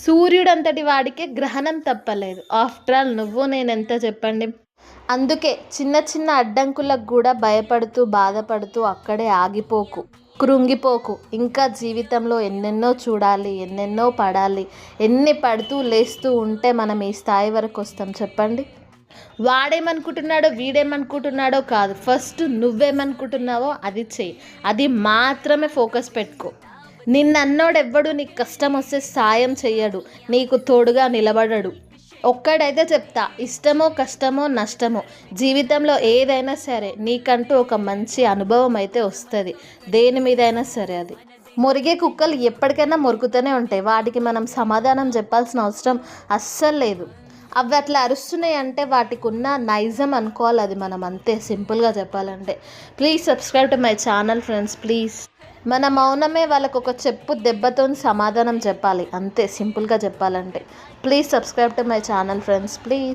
సూర్యుడంతటి వాడికే గ్రహణం తప్పలేదు. ఆఫ్టర్ ఆల్ నువ్వు నేనెంత చెప్పండి. అందుకే చిన్న చిన్న అడ్డంకులకు కూడా భయపడుతూ బాధపడుతూ అక్కడే ఆగిపోకు, కృంగిపోకు. ఇంకా జీవితంలో ఎన్నెన్నో చూడాలి, ఎన్నెన్నో పడాలి. ఎన్ని పడుతూ లేస్తూ ఉంటే మనం ఈ స్థాయి వరకు వస్తాం చెప్పండి. వాడేమనుకుంటున్నాడో వీడేమనుకుంటున్నాడో కాదు, ఫస్ట్ నువ్వేమనుకుంటున్నావో అది చెయ్యి. అది మాత్రమే ఫోకస్ పెట్టుకో. నిన్నన్నోడెవ్వడు నీకు కష్టం వస్తే సాయం చెయ్యడు, నీకు తోడుగా నిలబడడు. ఒక్కడైతే చెప్తా, ఇష్టమో కష్టమో నష్టమో జీవితంలో ఏదైనా సరే నీకంటూ ఒక మంచి అనుభవం అయితే వస్తుంది, దేని మీదైనా సరే. అది మురిగే కుక్కలు ఎప్పటికైనా మురుగుతూనే ఉంటాయి, వాటికి మనం సమాధానం చెప్పాల్సిన అవసరం అస్సలు లేదు. అవి అట్లా అరుస్తున్నాయి అంటే వాటికి ఉన్న నైజం అనుకోవాలి, అది మనం అంతే సింపుల్గా చెప్పాలంటే. Please subscribe to my channel friends, please. మన మౌనమే వాళ్ళకు ఒక చెప్పు దెబ్బతో సమాధానం చెప్పాలి, అంతే సింపుల్గా చెప్పాలంటే. Please subscribe to my channel friends, please.